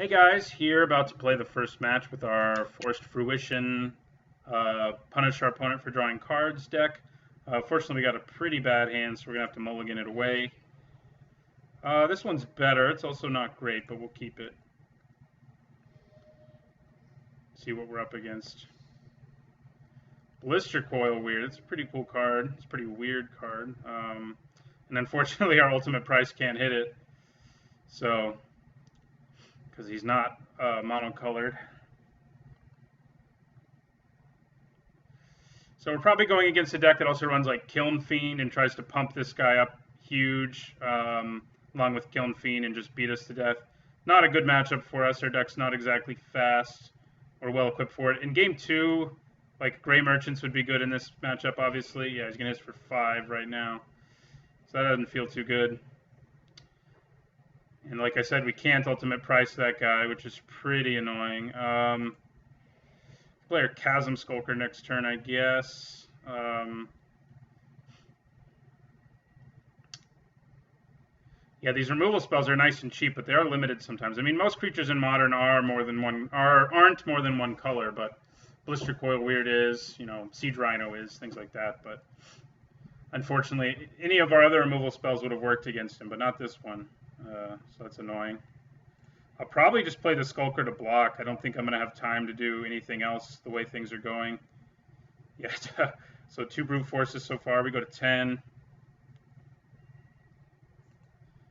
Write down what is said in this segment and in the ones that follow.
Hey guys, here about to play the first match with our Forced Fruition Punish Our Opponent for Drawing Cards deck. Fortunately, we got a pretty bad hand, so we're going to have to mulligan it away. This one's better. It's also not great, but we'll keep it. See what we're up against. Blister Coil Weird. It's a pretty cool card. It's a pretty weird card. And unfortunately, our ultimate price can't hit it. So, because he's not monocolored. So we're probably going against a deck that also runs like Kiln Fiend and tries to pump this guy up huge, along with Kiln Fiend, and just beat us to death. Not a good matchup for us. Our deck's not exactly fast or well equipped for it. In game 2, like Gray Merchants would be good in this matchup, obviously. Yeah, he's going to hit for 5 right now. So that doesn't feel too good. And like I said, we can't ultimate price that guy, which is pretty annoying. Play our Chasm Skulker next turn, I guess. Yeah, these removal spells are nice and cheap, but they are limited sometimes. I mean, most creatures in Modern aren't more than one color, but Blister Coil Weird is, Siege Rhino is, things like that. But unfortunately, any of our other removal spells would have worked against him, but not this one. So that's annoying. I'll probably just play the Skulker to block. I don't think I'm going to have time to do anything else the way things are going. Yeah, so 2 Brute Forces so far. We go to 10.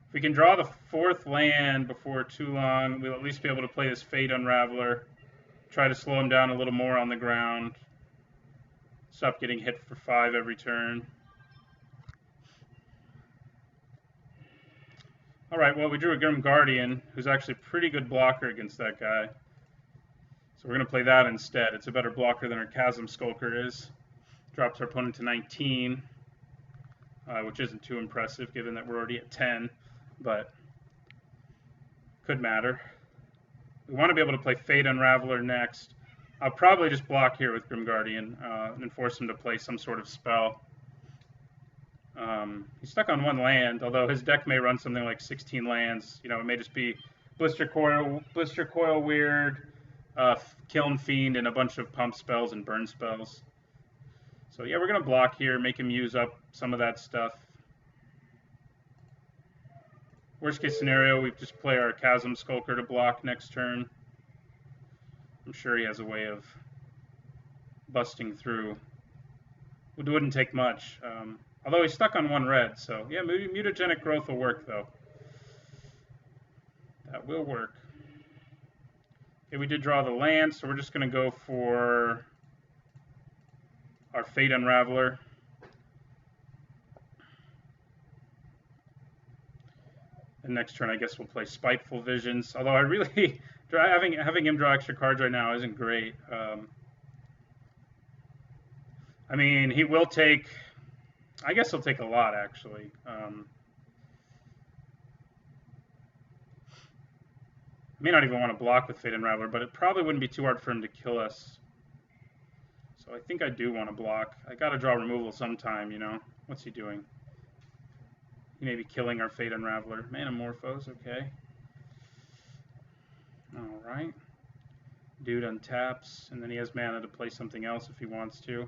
If we can draw the 4th land before too long, we'll at least be able to play this Fate Unraveler. Try to slow him down a little more on the ground. Stop getting hit for 5 every turn. Alright, well, we drew a Grim Guardian, who's actually a pretty good blocker against that guy. So we're going to play that instead. It's a better blocker than our Chasm Skulker is. Drops our opponent to 19, which isn't too impressive given that we're already at 10, but could matter. We want to be able to play Fate Unraveler next. I'll probably just block here with Grim Guardian and force him to play some sort of spell. He's stuck on 1 land, although his deck may run something like 16 lands. It may just be Blister Coil Weird, Kiln Fiend, and a bunch of pump spells and burn spells. So yeah, we're going to block here, make him use up some of that stuff. Worst case scenario, we just play our Chasm Skulker to block next turn. I'm sure he has a way of busting through. It wouldn't take much. Although he's stuck on 1 red, so yeah, Mutagenic Growth will work, though. That will work. Okay, we did draw the land, so we're just going to go for our Fate Unraveler. And next turn, I guess we'll play Spiteful Visions. Although I really, having him draw extra cards right now isn't great. I mean, he will take... I guess he'll take a lot, actually. May not even want to block with Fate Unraveler, but it probably wouldn't be too hard for him to kill us. So I think I do want to block. I got to draw removal sometime, What's he doing? He may be killing our Fate Unraveler. Manamorphose, okay. Alright. Dude untaps, and then he has mana to play something else if he wants to.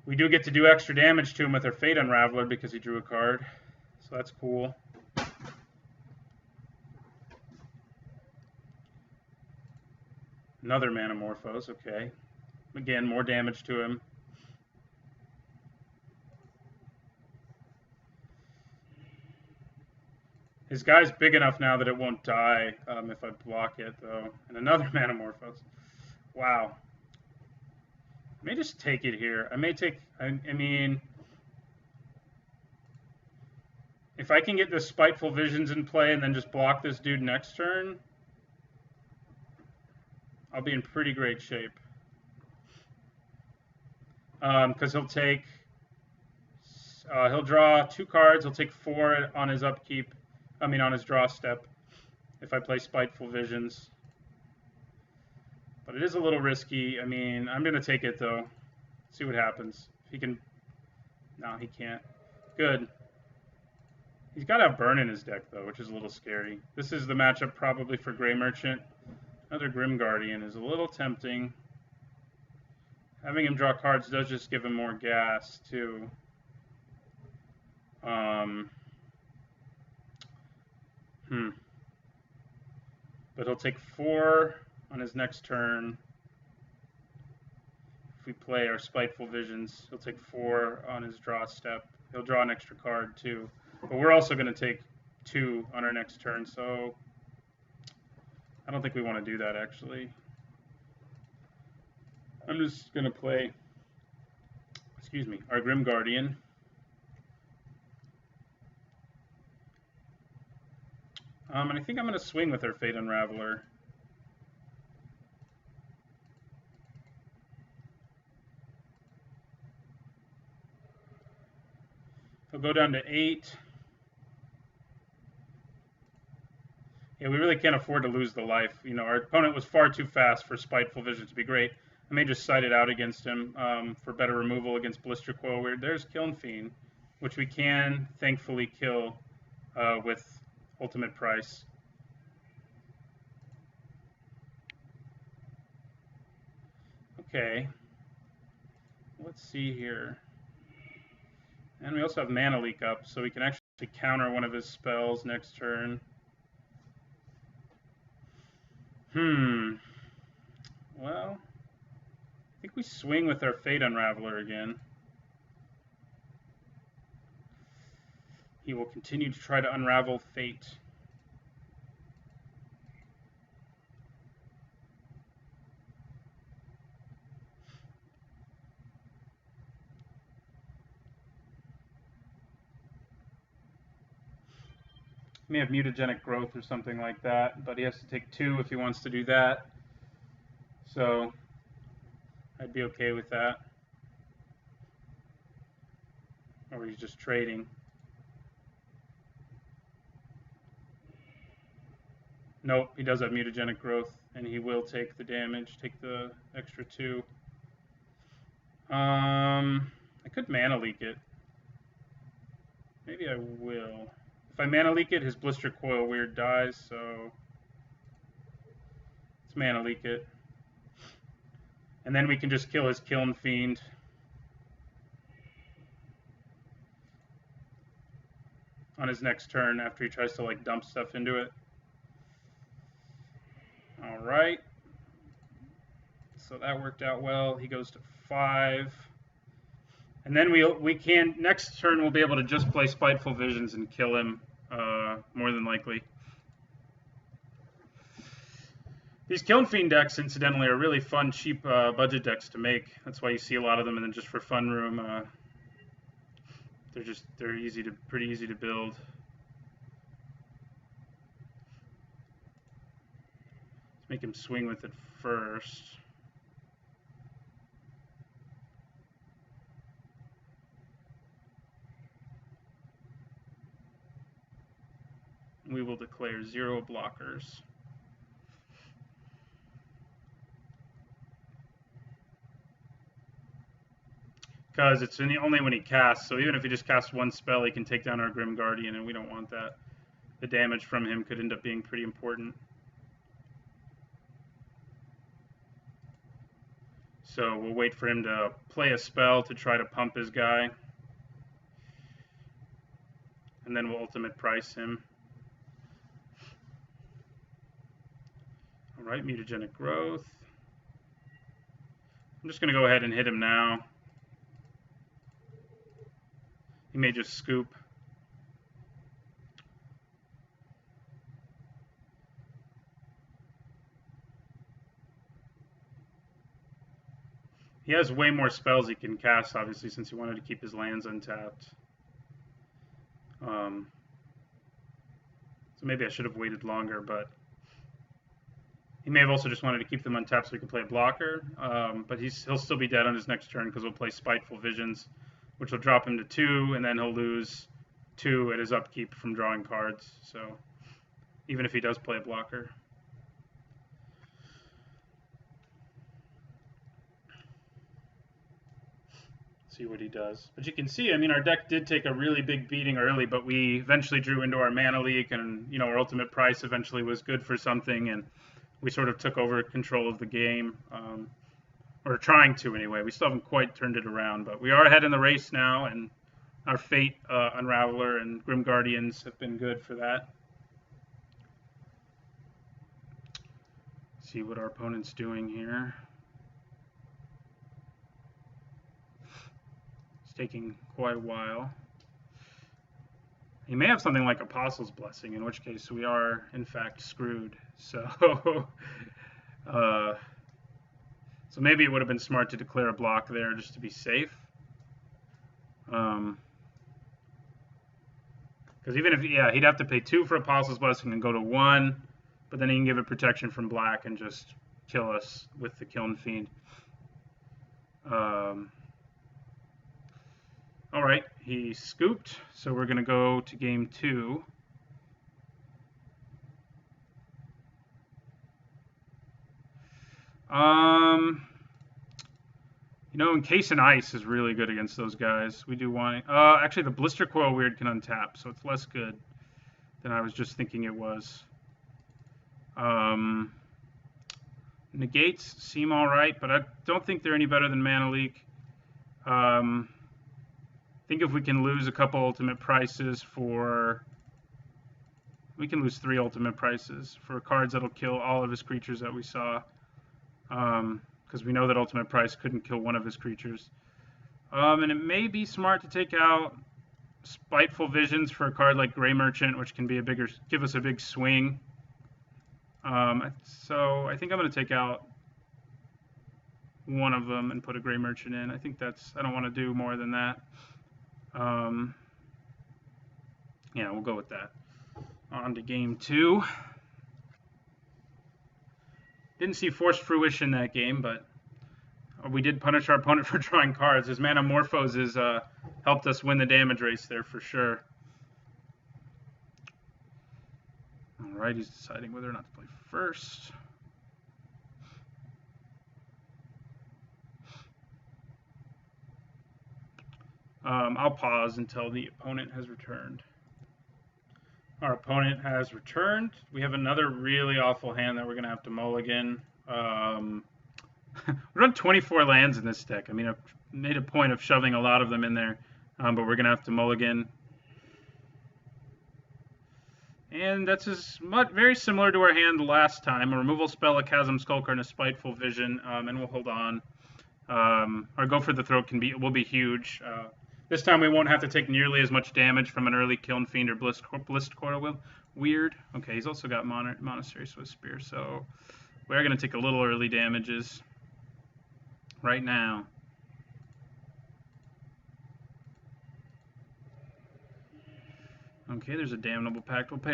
We do get to do extra damage to him with our Fate Unraveler because he drew a card. So that's cool. Another Manamorphose, okay. Again, more damage to him. His guy's big enough now that it won't die if I block it, though. And another Manamorphose. Wow. I may just take it here. I may take... I mean... If I can get the Spiteful Visions in play and then just block this dude next turn, I'll be in pretty great shape. Because he'll take... he'll draw 2 cards. He'll take 4 on his upkeep. On his draw step. If I play Spiteful Visions. But it is a little risky. I mean, I'm going to take it, though. See what happens. If he can... No, he can't. Good. He's got to have burn in his deck, though, which is a little scary. This is the matchup probably for Gray Merchant. Another Grim Guardian is a little tempting. Having him draw cards does just give him more gas, too. But he'll take 4 on his next turn. If we play our Spiteful Visions, he'll take 4 on his draw step. He'll draw an extra card, too. But we're also going to take 2 on our next turn, so I don't think we want to do that, actually. I'm just going to play, our Grim Guardian. And I think I'm going to swing with our Fate Unraveler. He'll go down to 8. Yeah, we really can't afford to lose the life. You know, our opponent was far too fast for Spiteful Vision to be great. I may just side it out against him for better removal against Blister Coil Weird. There's Kiln Fiend, which we can thankfully kill with Ultimate Price. Okay. Let's see here. And we also have Mana Leak up, so we can actually counter one of his spells next turn. Well, I think we swing with our Fate Unraveler again. He will continue to try to unravel Fate. He may have mutagenic growth or something like that, but he has to take 2 if he wants to do that. So I'd be okay with that. Or he's just trading. Nope, he does have mutagenic growth, and he will take the damage, take the extra 2. I could Mana Leak it. Maybe I will. If I Mana Leak it, his Blister Coil Weird dies, so let's Mana Leak it. And then we can just kill his Kiln Fiend. On his next turn after he tries to like dump stuff into it. Alright. So that worked out well. He goes to 5. And then we can, next turn we'll be able to just play Spiteful Visions and kill him, more than likely. These Kiln Fiend decks, incidentally, are really fun, cheap budget decks to make. That's why you see a lot of them, and then just for fun room, they're pretty easy to build. Let's make him swing with it first. We will declare 0 blockers. Because it's only when he casts, so even if he just casts 1 spell, he can take down our Grim Guardian, and we don't want that. The damage from him could end up being pretty important. So we'll wait for him to play a spell to try to pump his guy. And then we'll Ultimate Price him. Alright, mutagenic growth. I'm just going to go ahead and hit him now. He may just scoop. He has way more spells he can cast, obviously, since he wanted to keep his lands untapped. So maybe I should have waited longer, but he may have also just wanted to keep them untapped so he could play a blocker. But he'll still be dead on his next turn because we'll play Spiteful Visions, which will drop him to 2, and then he'll lose 2 at his upkeep from drawing cards. So even if he does play a blocker. See what he does. But you can see, I mean, our deck did take a really big beating early, but we eventually drew into our mana leak, and you know, our ultimate price eventually was good for something, and we sort of took over control of the game, or trying to anyway. We still haven't quite turned it around, but we are ahead in the race now, and our Fate Unraveler and Grim Guardians have been good for that. See what our opponent's doing here. It's taking quite a while. He may have something like Apostle's Blessing, in which case we are, in fact, screwed. So, so maybe it would have been smart to declare a block there just to be safe. Because even if, yeah, he'd have to pay 2 for Apostle's Blessing and go to 1, but then he can give it protection from black and just kill us with the Kiln Fiend. All right, he scooped, so we're going to go to game 2. You know, Encase in Ice is really good against those guys. We do want... actually, the Blister Coil Weird can untap, so it's less good than I was just thinking it was. Negates seem all right, but I don't think they're any better than Mana Leak. I think if we can lose a couple ultimate prices for... We can lose 3 ultimate prices for cards that'll kill all of his creatures that we saw. Because we know that ultimate price couldn't kill one of his creatures. And it may be smart to take out Spiteful Visions for a card like Grey Merchant, which can be give us a big swing. So I think I'm going to take out one of them and put a Grey Merchant in. I think that's, I don't want to do more than that. Yeah, we'll go with that. On to game 2. Didn't see Forced Fruition that game, but we did punish our opponent for drawing cards. His Mana Morphoses helped us win the damage race there for sure. All right, he's deciding whether or not to play first. I'll pause until the opponent has returned. Our opponent has returned. We have another really awful hand that we're going to have to mulligan. We run 24 lands in this deck. I mean, I've made a point of shoving a lot of them in there, but we're going to have to mulligan. And that's very similar to our hand last time. A removal spell, a Chasm Skulker, and a Spiteful Vision, and we'll hold on. Our Go for the Throat will be huge. This time we won't have to take nearly as much damage from an early Kiln Fiend or Blister Coil Weird. Okay, he's also got Monastery Swiftspear, so we're going to take a little early damages right now. Okay, there's a Damnable Pact. We'll play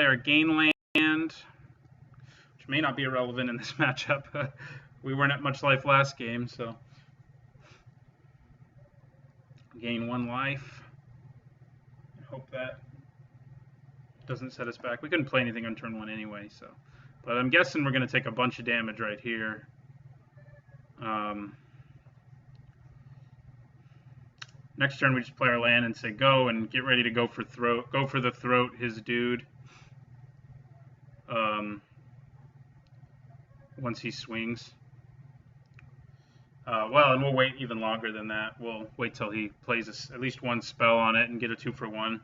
our Gain Land, which may not be irrelevant in this matchup. We weren't at much life last game, so gain 1 life. I hope that doesn't set us back. We couldn't play anything on turn 1 anyway, so. But I'm guessing we're going to take a bunch of damage right here. Next turn we just play our land and say go and get ready to go for the throat, his dude. Once he swings. Well, and we'll wait even longer than that. We'll wait till he plays at least 1 spell on it and get a 2-for-1.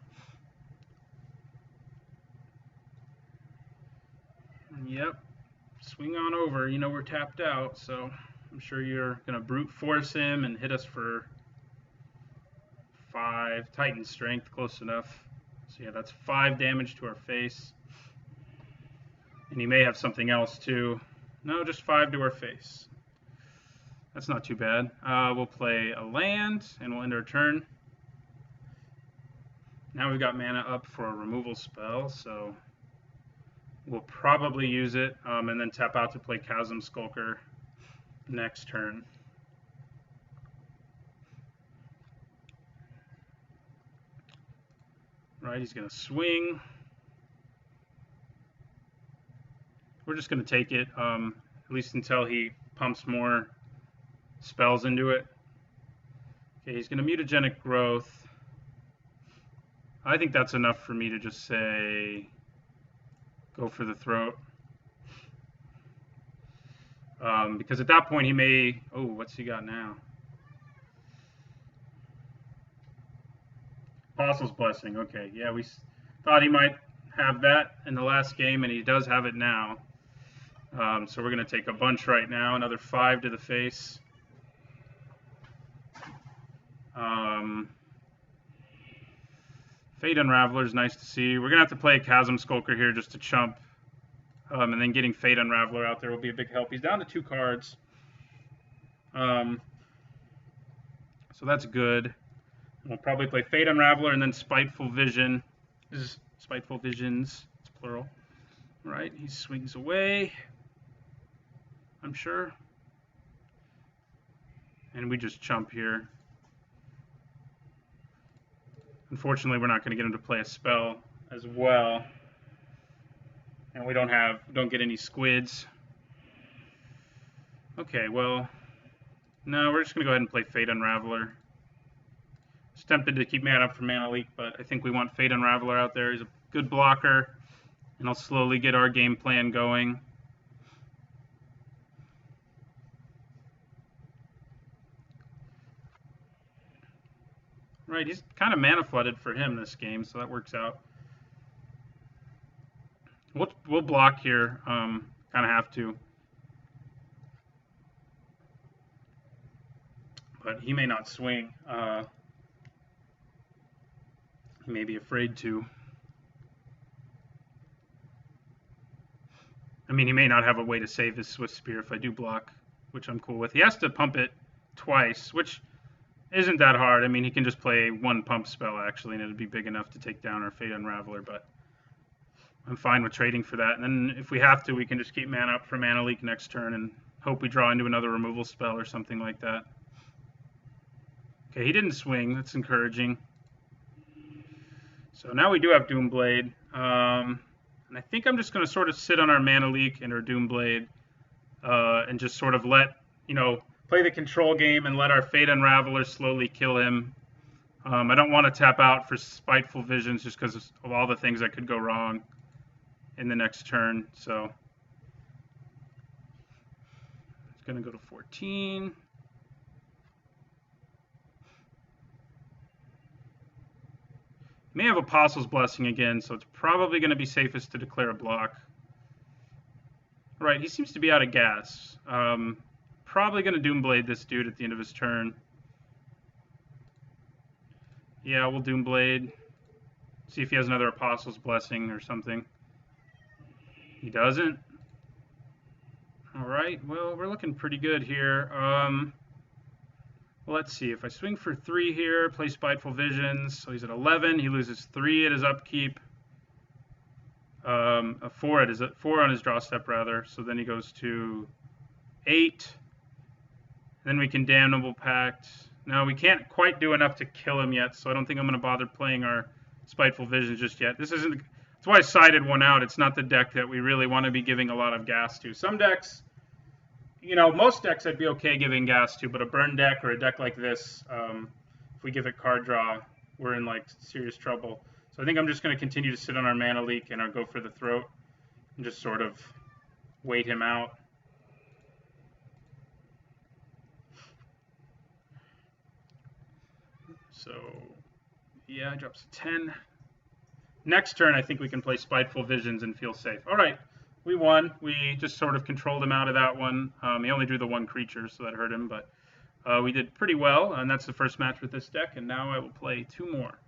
Yep. Swing on over. You know we're tapped out, so I'm sure you're going to brute force him and hit us for 5. Titan Strength, close enough. So yeah, that's 5 damage to our face. And he may have something else too. No, just 5 to our face. That's not too bad. We'll play a land, and we'll end our turn. Now we've got mana up for a removal spell, so we'll probably use it, and then tap out to play Chasm Skulker next turn. Right, he's going to swing. We're just going to take it, at least until he pumps more spells into it. Okay, he's going to mutagenic growth. I think that's enough for me to just say go for the throat. Because at that point he may... Oh, what's he got now? Apostle's Blessing. Okay, yeah, we thought he might have that in the last game, and he does have it now. So we're going to take a bunch right now. Another 5 to the face. Fate Unraveler is nice to see. We're going to have to play a Chasm Skulker here just to chump. And then getting Fate Unraveler out there will be a big help. He's down to 2 cards. So that's good. We'll probably play Fate Unraveler and then Spiteful Vision. This is Spiteful Visions. It's plural. Right, he swings away, I'm sure. And we just chump here. Unfortunately, we're not going to get him to play a spell as well. And we don't get any squids. Okay, well, no, we're just going to go ahead and play Fate Unraveler. It's tempted to keep mana up for Mana Leak, but I think we want Fate Unraveler out there. He's a good blocker, and I'll slowly get our game plan going. Right, he's kind of mana flooded for him this game, so that works out. We'll block here, kind of have to. But he may not swing. He may be afraid to. I mean, he may not have a way to save his swiftspear if I do block, which I'm cool with. He has to pump it twice, which isn't that hard. I mean, he can just play 1 pump spell, actually, and it'd be big enough to take down our Fate Unraveler, but I'm fine with trading for that. And then if we have to, we can just keep mana up for Mana Leak next turn and hope we draw into another removal spell or something like that. Okay, he didn't swing. That's encouraging. So now we do have Doomblade. And I think I'm just going to sort of sit on our Mana Leak and our Doomblade and just sort of let, play the control game and let our Fate Unraveler slowly kill him. I don't want to tap out for Spiteful Visions just because of all the things that could go wrong in the next turn. So it's going to go to 14. May have Apostle's Blessing again, so it's probably going to be safest to declare a block. Right, he seems to be out of gas. Probably going to Doomblade this dude at the end of his turn. Yeah, we'll Doomblade. See if he has another Apostle's Blessing or something. He doesn't. All right, well, we're looking pretty good here. Well, let's see. If I swing for 3 here, play Spiteful Visions, so he's at 11. He loses 3 at his upkeep. A 4 on his draw step, rather. So then he goes to 8. Then we can Damnable Pact. No, we can't quite do enough to kill him yet, so I don't think I'm going to bother playing our Spiteful Visions just yet. This isn't. That's why I sided one out. It's not the deck that we really want to be giving a lot of gas to. Some decks, most decks I'd be okay giving gas to, but a burn deck or a deck like this, if we give it card draw, we're in serious trouble. So I think I'm just going to continue to sit on our Mana Leak and I'll go for the throat and just sort of wait him out. So, yeah, it drops to 10. Next turn, I think we can play Spiteful Visions and feel safe. All right, we won. We just sort of controlled him out of that one. He only drew the 1 creature, so that hurt him, but we did pretty well, and that's the first match with this deck, and now I will play 2 more.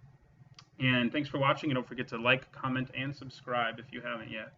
And thanks for watching, and don't forget to like, comment, and subscribe if you haven't yet.